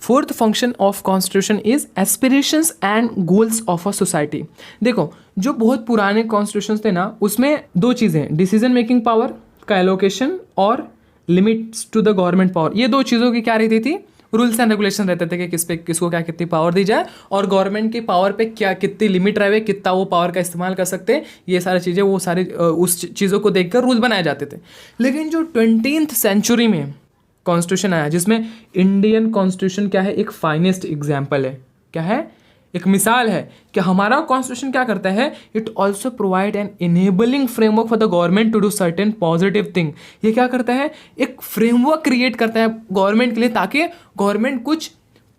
Fourth function of constitution is aspirations and goals of a society. देखो जो बहुत पुराने कॉन्स्टिट्यूशन थे ना, उसमें दो चीज़ें, डिसीजन मेकिंग पावर का एलोकेशन और limits to the government power, ये दो चीज़ों की क्या रहती थी, रूल्स एंड रेगुलेशन रहते थे कि किस पे किसको क्या कितनी पावर दी जाए और गवर्नमेंट की पावर पे क्या कितनी लिमिट रहे, कितना वो पावर का इस्तेमाल कर सकते हैं, ये सारी चीज़ें वो सारी उस चीज़ों को देखकर रूल बनाए जाते थे। लेकिन जो 20th सेंचुरी में कॉन्स्टिट्यूशन आया, जिसमें इंडियन कॉन्स्टिट्यूशन क्या है, एक फाइनेस्ट एग्जाम्पल है, क्या है, एक मिसाल है कि हमारा कॉन्स्टिट्यूशन क्या करता है, it also provide an enabling framework for the government to do certain positive thing. ये क्या करता है, एक फ्रेमवर्क क्रिएट करता है गवर्नमेंट के लिए ताकि गवर्नमेंट कुछ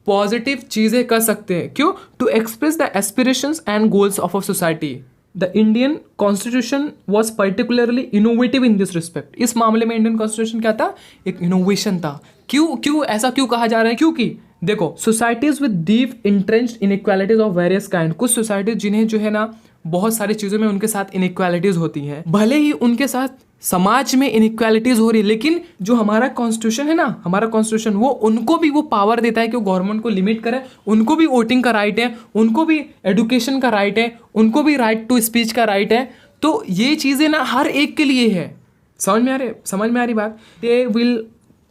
पॉजिटिव चीज़ें कर सकते हैं। क्यों? To express the aspirations and goals of a society. The Indian constitution was particularly innovative in this respect. इस मामले में इंडियन कॉन्स्टिट्यूशन क्या था, एक इनोवेशन था। क्यों ऐसा क्यों कहा जा रहा है? क्योंकि देखो societies with deep entrenched inequalities of various kind, कुछ सोसाइटीज जिन्हें जो है ना बहुत सारी चीज़ों में उनके साथ इनइक्वालिटीज होती हैं, भले ही उनके साथ समाज में इनइक्वालिटीज हो रही है, लेकिन जो हमारा कॉन्स्टिट्यूशन है ना, हमारा कॉन्स्टिट्यूशन वो उनको भी वो पावर देता है कि वो गवर्नमेंट को लिमिट करे, उनको भी वोटिंग का राइट है, उनको भी एजुकेशन का राइट है, उनको भी राइट टू स्पीच का राइट है। तो ये चीज़ें ना हर एक के लिए है। समझ में आ रही बात? They will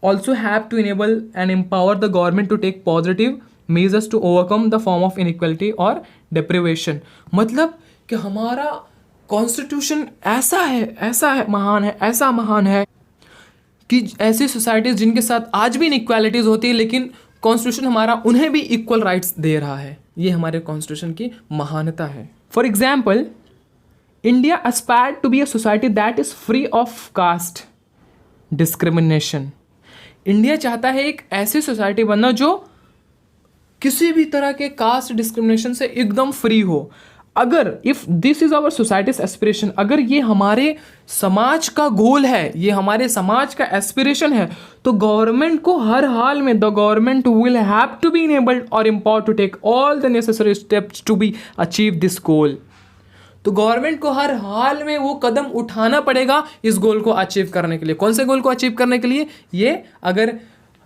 also have to enable and empower the government to take positive measures to overcome the form of inequality or deprivation। मतलब कि हमारा कॉन्स्टिट्यूशन ऐसा है महान है कि ऐसी सोसाइटीज जिनके साथ आज भी इनइक्वालिटीज होती है, लेकिन कॉन्स्टिट्यूशन हमारा उन्हें भी इक्वल राइट्स दे रहा है। ये हमारे कॉन्स्टिट्यूशन की महानता है। For example, India aspired to be a society that is free of caste discrimination. India चाहता है एक ऐसी सोसाइटी बनना जो किसी भी तरह के कास्ट डिस्क्रिमिनेशन से एकदम फ्री हो। अगर if this is our society's aspiration, अगर ये हमारे समाज का गोल है, ये हमारे समाज का एस्पिरेशन है, तो गवर्नमेंट को हर हाल में the government will have to be enabled और empowered to take all the necessary steps to be achieve this goal. तो गवर्नमेंट को हर हाल में वो कदम उठाना पड़ेगा इस गोल को अचीव करने के लिए। कौन से गोल को अचीव करने के लिए? ये अगर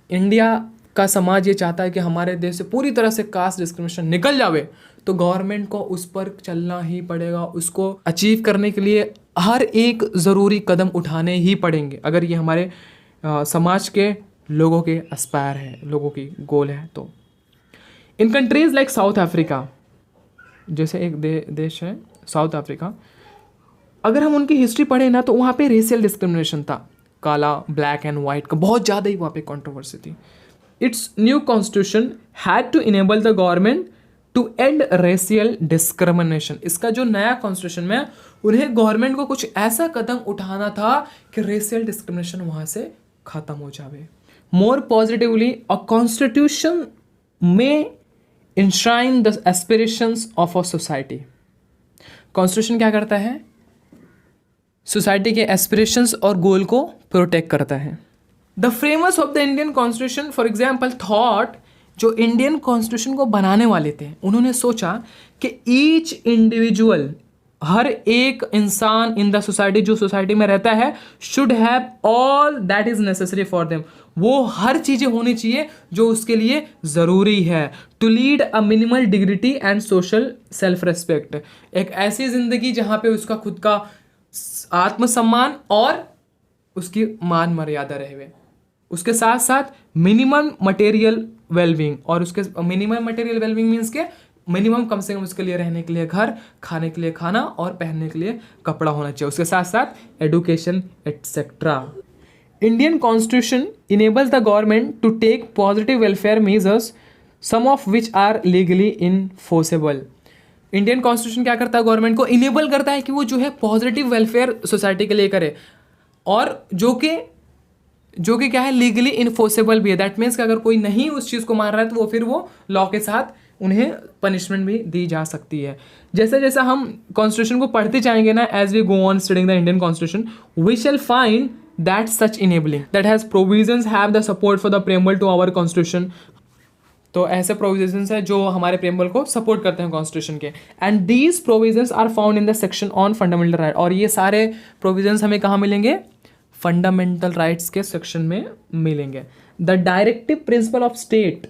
इंडिया का समाज ये चाहता है कि हमारे देश से पूरी तरह से कास्ट डिस्क्रिमिनेशन निकल जावे, तो गवर्नमेंट को उस पर चलना ही पड़ेगा। उसको अचीव करने के लिए हर एक ज़रूरी कदम उठाने ही पड़ेंगे, अगर ये हमारे समाज के लोगों के एस्पायर है, लोगों की गोल है। तो इन कंट्रीज़ लाइक साउथ अफ्रीका, जैसे एक देश है साउथ अफ्रीका, अगर हम उनकी हिस्ट्री पढ़ें ना, तो वहाँ पे रेशियल डिस्क्रिमिनेशन था, काला, ब्लैक एंड वाइट का बहुत ज़्यादा ही वहाँ पे कंट्रोवर्सी थी। Its new constitution had to enable the government to end racial discrimination. इसका जो नया कॉन्स्टिट्यूशन में, उन्हें गवर्नमेंट को कुछ ऐसा कदम उठाना था कि रेशियल डिस्क्रिमिनेशन वहाँ से ख़त्म हो जाए। मोर पॉजिटिवली, अ कॉन्स्टिट्यूशन में इंश्राइन the aspirations of a society. Constitution क्या करता है? सोसाइटी के एस्पिरेशंस और गोल को प्रोटेक्ट करता है। The framers of the Indian constitution for example thought, जो इंडियन कॉन्स्टिट्यूशन को बनाने वाले थे, उन्होंने सोचा कि ईच इंडिविजुअल, हर एक इंसान इन द सोसाइटी, जो सोसाइटी में रहता है, should have all that is necessary for them. वो हर चीज़ें होनी चाहिए जो उसके लिए ज़रूरी है। To lead a minimal dignity and social self respect, एक ऐसी ज़िंदगी जहाँ पे उसका खुद का आत्मसम्मान और उसकी मान मर्यादा रहे। उसके साथ साथ मिनिमम मटेरियल वेलबींग, और उसके मिनिमम मटेरियल वेलबींग मीन्स के मिनिमम कम से कम उसके लिए रहने के लिए घर, खाने के लिए खाना और पहनने के लिए कपड़ा होना चाहिए। उसके साथ साथ education etcetera. Indian constitution enables the government to take positive welfare measures, some of which are legally enforceable. Indian constitution क्या करता है? गवर्नमेंट को इनेबल करता है कि वो जो है पॉजिटिव वेलफेयर सोसाइटी के लिए करे, और जो कि क्या है, लीगली इनफोर्सेबल भी है। दैट मीन्स कि अगर कोई नहीं उस चीज़ को मान रहा है, तो वो फिर वो लॉ के साथ उन्हें पनिशमेंट भी दी जा सकती है। जैसे जैसे हम कॉन्स्टिट्यूशन को पढ़ते जाएंगे ना, as we go on studying the Indian constitution, we shall find that such enabling that has provisions have the support for the preamble to our constitution। तो ऐसे प्रोविजंस है जो हमारे प्रेम्बल को सपोर्ट करते हैं कॉन्स्टिट्यूशन के। And these provisions are found in the section on fundamental right, और ये सारे प्रोविजंस हमें कहाँ मिलेंगे? फंडामेंटल राइट्स के सेक्शन में मिलेंगे। The directive principle of state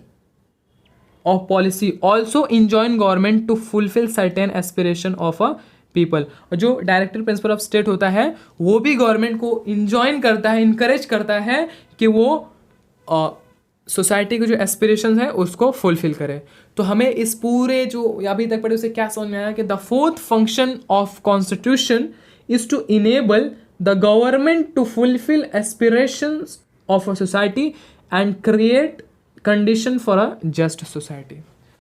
of policy also enjoin government to fulfill certain aspiration of a people। और जो डायरेक्टर प्रिंसिपल ऑफ स्टेट होता है वो भी गवर्नमेंट को इंजॉइन करता है, इंकरेज करता है कि वो सोसाइटी के जो एस्पिरेशंस है उसको फुलफिल करे। तो हमें इस पूरे जो अभी तक पढ़े उसे क्या समझ में आया कि the fourth function of constitution is to enable the government to fulfil aspirations of a society and create condition for a just society।